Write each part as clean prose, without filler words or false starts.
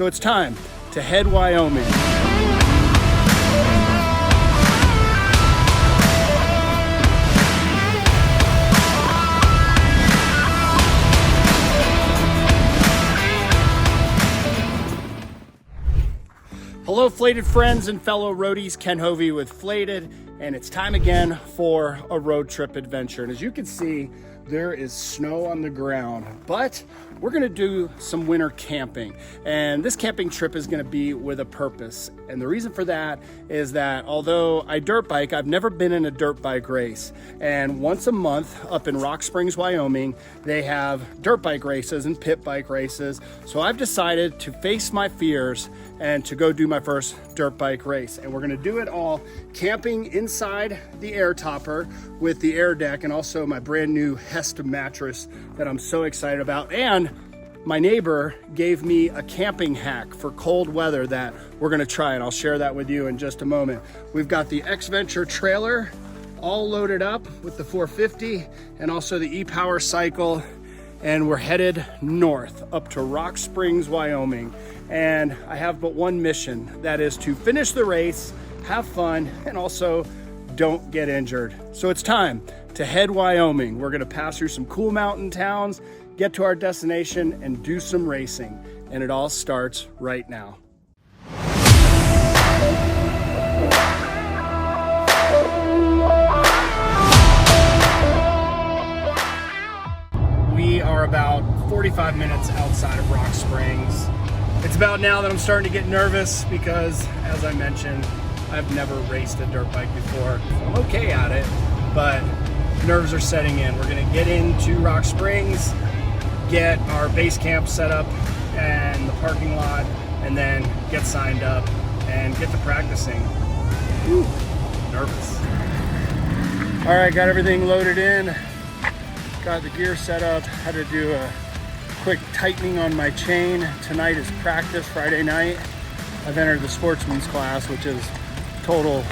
So it's time to head Wyoming. Hello FLATED friends and fellow roadies, Ken Hoeve with FLATED, and it's time again for a road trip adventure. And as you can see, there is snow on the ground, but we're gonna do some winter camping. And this camping trip is gonna be with a purpose. And the reason for that is that although I dirt bike, I've never been in a dirt bike race. And once a month up in Rock Springs, Wyoming, they have dirt bike races and pit bike races. So I've decided to face my fears and to go do my first dirt bike race. And we're gonna do it all camping inside the air topper with the air deck and also my brand new Hest mattress that I'm so excited about. And my neighbor gave me a camping hack for cold weather that we're gonna try, and I'll share that with you in just a moment. We've got the X-Venture trailer all loaded up with the 450 and also the e-Power cycle, and we're headed north up to Rock Springs, Wyoming. And I have but one mission, that is to finish the race, have fun, and also don't get injured. So it's time to head Wyoming. We're gonna pass through some cool mountain towns, get to our destination, and do some racing. And it all starts right now. We are about 45 minutes outside of Rock Springs. It's about now that I'm starting to get nervous because, as I mentioned, I've never raced a dirt bike before. I'm okay at it, but nerves are setting in. We're gonna get into Rock Springs, get our base camp set up and the parking lot, and then get signed up and get to practicing. Whew, nervous. All right, got everything loaded in, got the gear set up, had to do a quick tightening on my chain. Tonight is practice, Friday night. I've entered the sportsman's class, which is total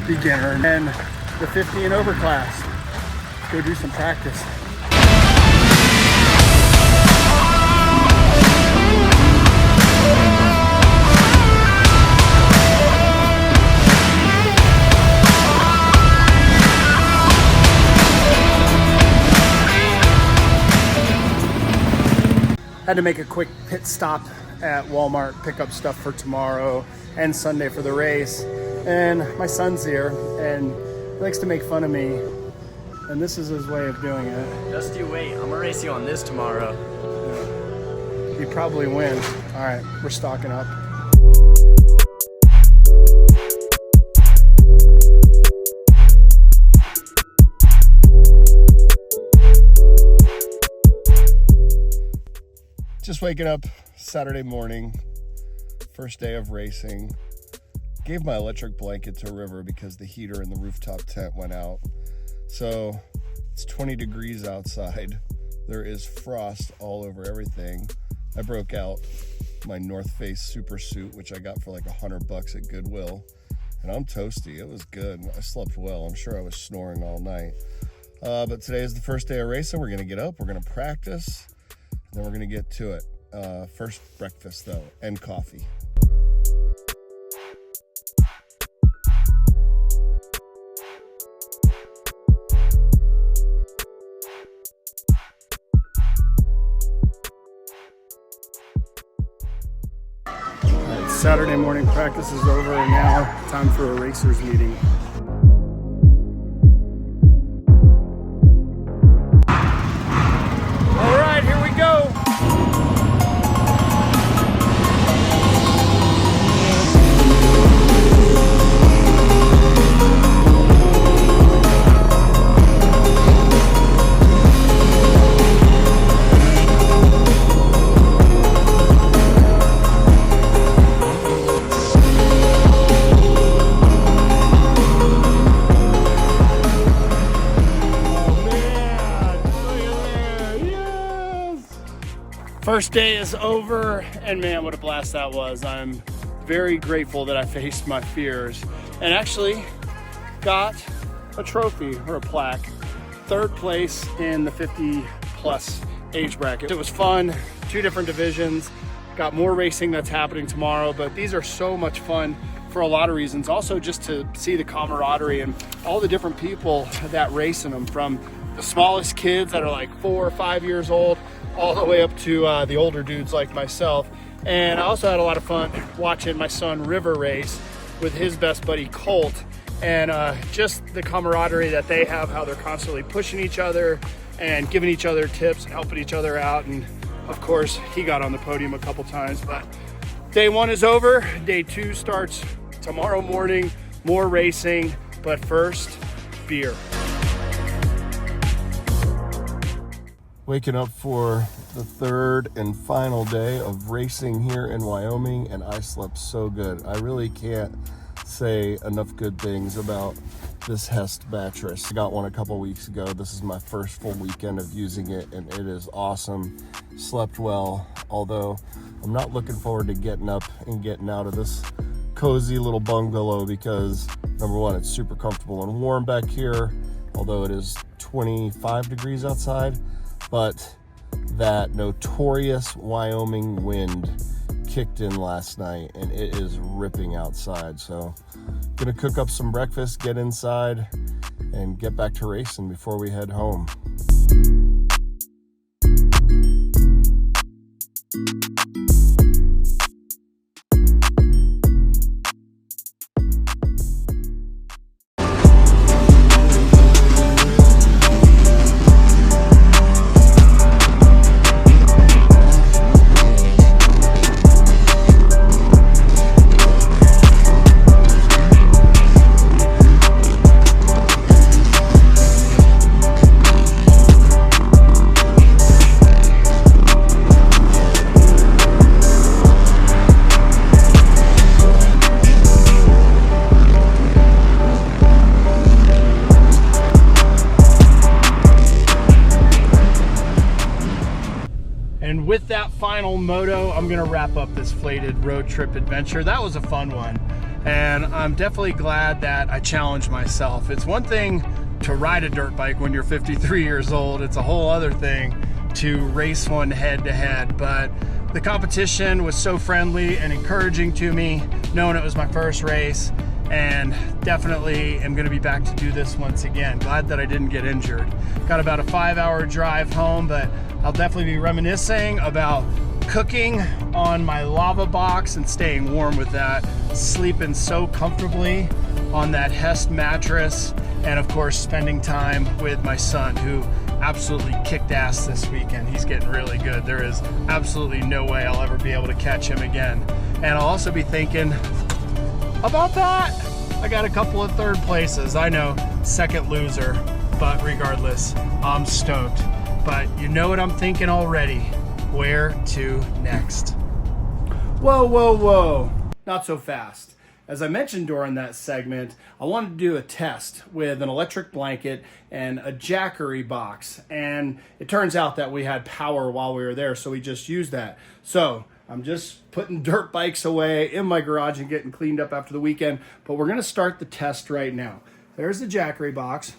beginner, and the 50 and over class. Let's go do some practice. Had to make a quick pit stop at Walmart, pick up stuff for tomorrow and Sunday for the race. And my son's here and he likes to make fun of me. And this is his way of doing it. Just you wait, I'm gonna race you on this tomorrow. Yeah. He'd probably win. All right, we're stocking up. Just waking up Saturday morning, first day of racing. Gave my electric blanket to River because the heater in the rooftop tent went out. So it's 20 degrees outside. There is frost all over everything. I broke out my North Face super suit, which I got for like $100 at Goodwill. And I'm toasty, it was good. I slept well, I'm sure I was snoring all night. But today is the first day of racing. We're gonna get up, we're gonna practice, and then we're gonna get to it. First breakfast though, and coffee. Saturday morning practice is over and now time for a racers meeting. All right, here we go. First day is over, and man, what a blast that was. I'm very grateful that I faced my fears and actually got a trophy or a plaque. Third place in the 50 plus age bracket. It was fun, 2 different divisions. Got more racing that's happening tomorrow, but these are so much fun for a lot of reasons. Also just to see the camaraderie and all the different people that race in them, from the smallest kids that are like 4 or 5 years old all the way up to the older dudes like myself. And I also had a lot of fun watching my son River race with his best buddy Colt, and just the camaraderie that they have, how they're constantly pushing each other and giving each other tips and helping each other out. And of course he got on the podium a couple times. But day 1 is over. Day 2 starts tomorrow morning. More racing, but first, beer. Waking up for the 3rd and final day of racing here in Wyoming, and I slept so good. I really can't say enough good things about this Hest mattress. I got one a couple weeks ago. This is my first full weekend of using it, and it is awesome. Slept well, although I'm not looking forward to getting up and getting out of this cozy little bungalow, because number one, it's super comfortable and warm back here, although it is 25 degrees outside. But that notorious Wyoming wind kicked in last night, and it is ripping outside. So gonna cook up some breakfast, get inside, and get back to racing before we head home. And with that final moto, I'm gonna wrap up this FLATED road trip adventure. That was a fun one, and I'm definitely glad that I challenged myself. It's one thing to ride a dirt bike when you're 53 years old. It's a whole other thing to race one head to head, but the competition was so friendly and encouraging to me, knowing it was my first race, and definitely am gonna be back to do this once again. Glad that I didn't get injured. Got about a 5-hour drive home, but I'll definitely be reminiscing about cooking on my Lavabox and staying warm with that, sleeping so comfortably on that Hest mattress, and of course spending time with my son, who absolutely kicked ass this weekend. He's getting really good. There is absolutely no way I'll ever be able to catch him again. And I'll also be thinking about that. I got a couple of 3rd places. I know, second loser, but regardless, I'm stoked. But you know what I'm thinking already. Where to next? Whoa, whoa, whoa. Not so fast. As I mentioned during that segment, I wanted to do a test with an electric blanket and a Jackery box. And it turns out that we had power while we were there, so we just used that. So I'm just putting dirt bikes away in my garage and getting cleaned up after the weekend. But we're gonna start the test right now. There's the Jackery box.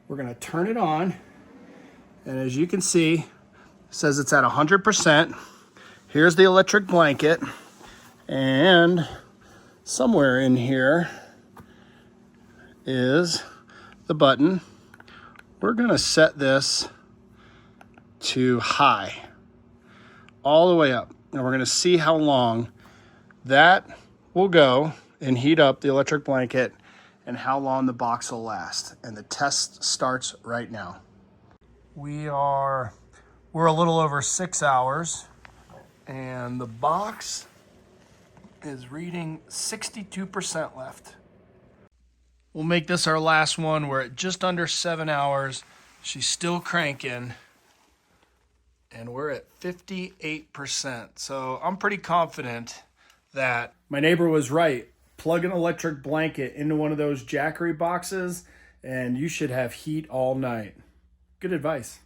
We're gonna turn it on. And as you can see, it says it's at 100%. Here's the electric blanket. And somewhere in here is the button. We're gonna set this to high, all the way up. And we're gonna see how long that will go and heat up the electric blanket, and how long the box will last. And the test starts right now. We're a little over 6 hours, and the box is reading 62% left. We'll make this our last one. We're at just under 7 hours. She's still cranking, and we're at 58%. So I'm pretty confident that my neighbor was right. Plug an electric blanket into one of those Jackery boxes, and you should have heat all night. Good advice.